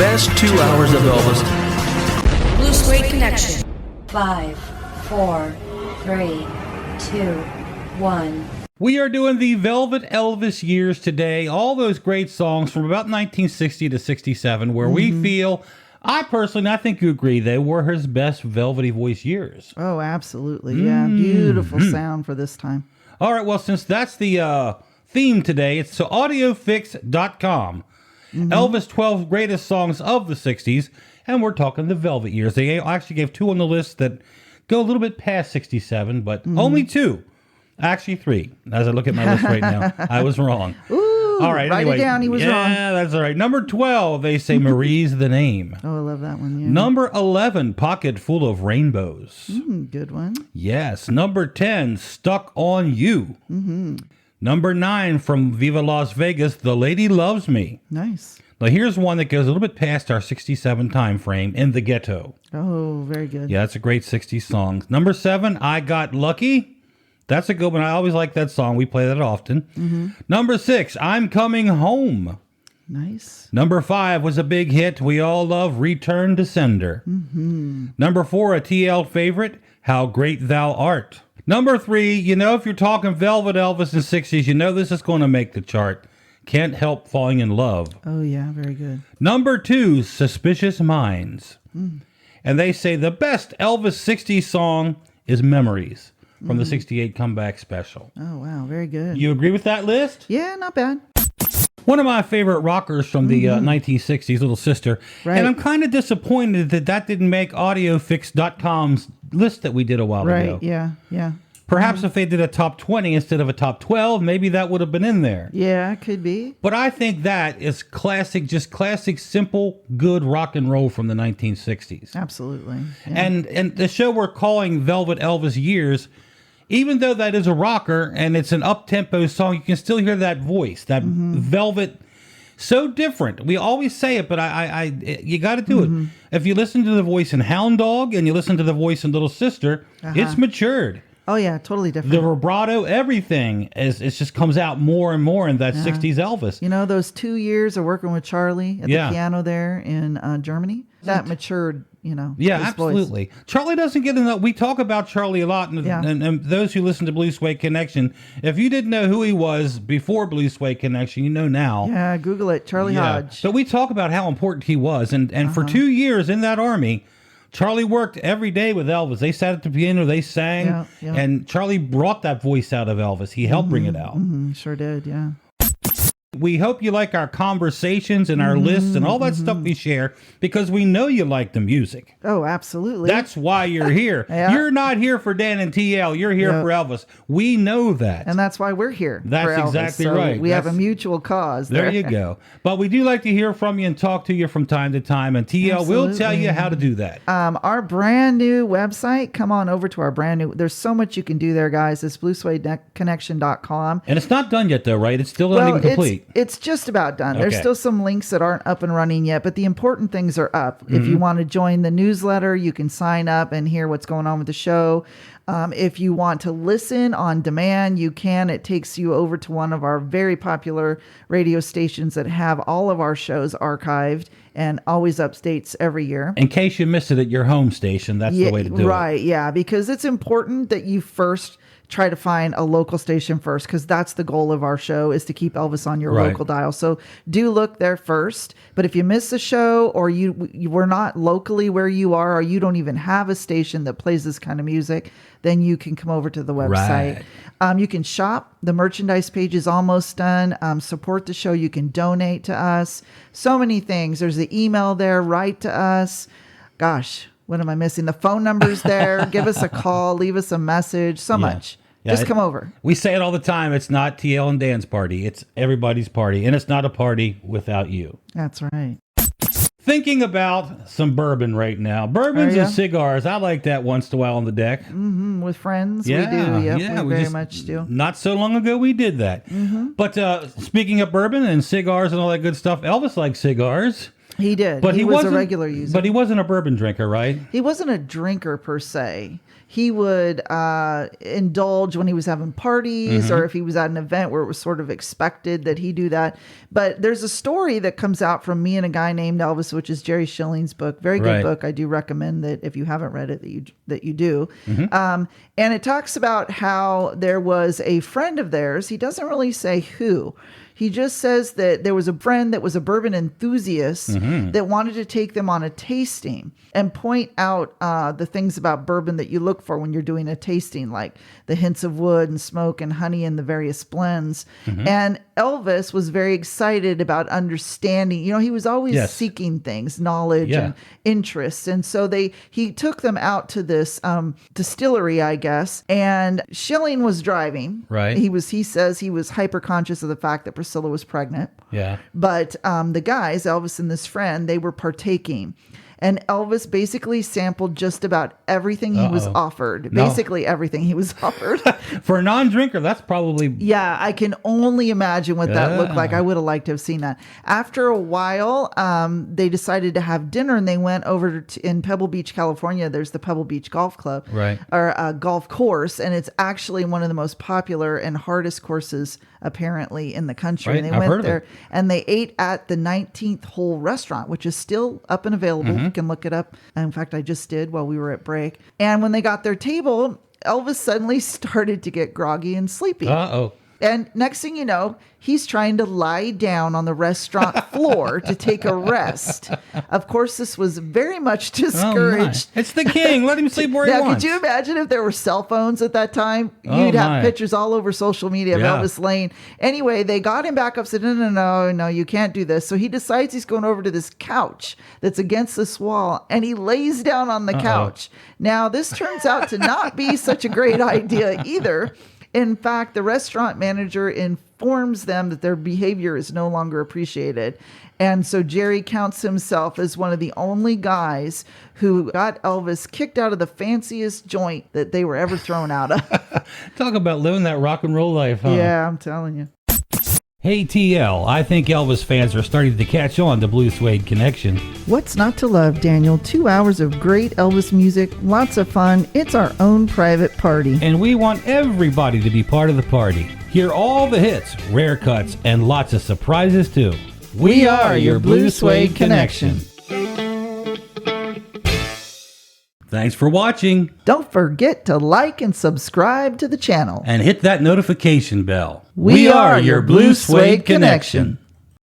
best 2 hours of Elvis. Blue Suede Connection. 5, 4, 3, 2, 1. We are doing the Velvet Elvis years today. All those great songs from about 1960 to 67 where we feel, I personally, and I think you agree, they were his best velvety voice years. Oh, absolutely. Yeah. Beautiful sound for this time. All right. Well, since that's the theme today, it's to audiofix.com. Elvis 12 greatest songs of the 60s. And we're talking the Velvet years. They actually gave 2 on the list that go a little bit past 67, but only 2. Actually 3. As I look at my list right now, I was wrong. Ooh, all right, write anyway, it down. He was wrong. Yeah, that's all right. Number 12, they say Marie's the Name. Oh, I love that one. Yeah. Number 11, Pocket Full of Rainbows. Good one. Yes. Number 10, Stuck on You. Number 9, from Viva Las Vegas, The Lady Loves Me. Nice. Now, here's one that goes a little bit past our 67 time frame, In the Ghetto. Oh, very good. Yeah, that's a great 60s song. Number 7, I Got Lucky. That's a good one. I always like that song. We play that often. Number 6, I'm Coming Home. Nice. Number 5 was a big hit. We all love Return to Sender. Number 4, a TL favorite, How Great Thou Art. Number 3, you know, if you're talking Velvet Elvis in the 60s, you know this is going to make the chart. Can't Help Falling in Love. Oh, yeah. Very good. Number 2, Suspicious Minds. And they say the best Elvis 60s song is Memories from the 68 comeback special. Oh, wow. Very good. You agree with that list? Yeah, not bad. One of my favorite rockers from the 1960s, Little Sister. Right. And I'm kind of disappointed that didn't make audiofix.com's list that we did a while ago. Right. Yeah. Yeah. Perhaps if they did a top 20 instead of a top 12, maybe that would have been in there. Yeah, could be. But I think that is classic, just classic, simple, good rock and roll from the 1960s. Absolutely. Yeah. And the show we're calling Velvet Elvis Years, even though that is a rocker and it's an up-tempo song, you can still hear that voice, that velvet, so different. We always say it, but you got to do it. If you listen to the voice in Hound Dog and you listen to the voice in Little Sister, it's matured. Oh, yeah, totally different. The vibrato, everything, it just comes out more and more in that 60s Elvis. You know, those 2 years of working with Charlie at the piano there in Germany, that matured, you know. Yeah, his absolutely. voice. Charlie doesn't get enough. We talk about Charlie a lot, and those who listen to Blue Suede Connection, if you didn't know who he was before Blue Suede Connection, you know now. Yeah, Google it, Charlie Hodge. But we talk about how important he was, and for 2 years in that army, Charlie worked every day with Elvis. They sat at the piano, they sang, and Charlie brought that voice out of Elvis. He helped bring it out. Sure did, yeah. We hope you like our conversations and our lists and all that stuff we share, because we know you like the music. Oh, absolutely. That's why you're here. You're not here for Dan and TL. You're here for Elvis. We know that. And that's why we're here. That's for Elvis. exactly So right. We have a mutual cause there. There you go. But we do like to hear from you and talk to you from time to time. And TL will tell you how to do that. Our brand new website, come on over to our brand new, there's so much you can do there, guys. It's bluesuedeconnection.com. And it's not done yet, though, right? It's still not even complete. It's just about done. There's still some links that aren't up and running yet, but the important things are up. If you want to join the newsletter, you can sign up and hear what's going on with the show. If you want to listen on demand, you can. It takes you over to one of our very popular radio stations that have all of our shows archived and always updates every year. In case you miss it at your home station, that's the way to do it. Right, yeah, because it's important that you first try to find a local station first, because that's the goal of our show, is to keep Elvis on your local dial. So do look there first. But if you miss a show, or you were not locally where you are, or you don't even have a station that plays this kind of music, then you can come over to the website. You can shop. The merchandise page is almost done. Support the show. You can donate to us. So many things. There's the email there. Write to us. Gosh, what am I missing? The phone number's there. Give us a call. Leave us a message. So much. Yeah, just come over. We say it all the time. It's not TL and Dan's party. It's everybody's party. And it's not a party without you. That's right. Thinking about some bourbon right now. Bourbons and cigars. I like that once in a while on the deck. With friends, we do. Yep, we very much do. Not so long ago, we did that. But speaking of bourbon and cigars and all that good stuff, Elvis liked cigars. He did. But he was a regular user. But he wasn't a bourbon drinker, right? He wasn't a drinker per se. he would indulge when he was having parties or if he was at an event where it was sort of expected that he do that. But there's a story that comes out from Me and a Guy Named Elvis, which is Jerry Schilling's book. Very good book. I do recommend that if you haven't read it, that you do. And it talks about how there was a friend of theirs. He doesn't really say who. He just says that there was a friend that was a bourbon enthusiast that wanted to take them on a tasting and point out the things about bourbon that you look for when you're doing a tasting, like the hints of wood and smoke and honey and the various blends. And Elvis was very excited about understanding. You know, he was always seeking things, knowledge and interests. And so he took them out to this distillery, I guess. And Schilling was driving. Right. He says he was hyper conscious of the fact that Priscilla was pregnant. Yeah. But the guys, Elvis and this friend, they were partaking. And Elvis basically sampled just about everything he was offered. Basically everything he was offered. For a non-drinker, that's probably... Yeah, I can only imagine what that looked like. I would have liked to have seen that. After a while, they decided to have dinner, and they went over in Pebble Beach, California. There's the Pebble Beach Golf Club. Right. Or golf course, and it's actually one of the most popular and hardest courses, apparently, in the country. Right. And they went there, and they ate at the 19th Hole restaurant, which is still up and available. You can look it up. In fact, I just did while we were at break. And when they got their table, Elvis suddenly started to get groggy and sleepy. Uh-oh. And next thing you know, he's trying to lie down on the restaurant floor to take a rest. Of course, this was very much discouraged. Oh, it's the king. Let him sleep where he now, wants. could you imagine if there were cell phones at that time? You'd have pictures all over social media of Elvis laying. Anyway, they got him back up, said, no, you can't do this. So he decides he's going over to this couch that's against this wall, and he lays down on the couch. Now, this turns out to not be such a great idea either. In fact, the restaurant manager informs them that their behavior is no longer appreciated. And so Jerry counts himself as one of the only guys who got Elvis kicked out of the fanciest joint that they were ever thrown out of. Talk about living that rock and roll life, huh? Yeah, I'm telling you. Hey, TL, I think Elvis fans are starting to catch on to Blue Suede Connection. What's not to love, Daniel? 2 hours of great Elvis music, lots of fun. It's our own private party. And we want everybody to be part of the party. Hear all the hits, rare cuts, and lots of surprises, too. We are your Blue Suede Connection. Thanks for watching. Don't forget to like and subscribe to the channel. And hit that notification bell. We are your Blue Suede Connection.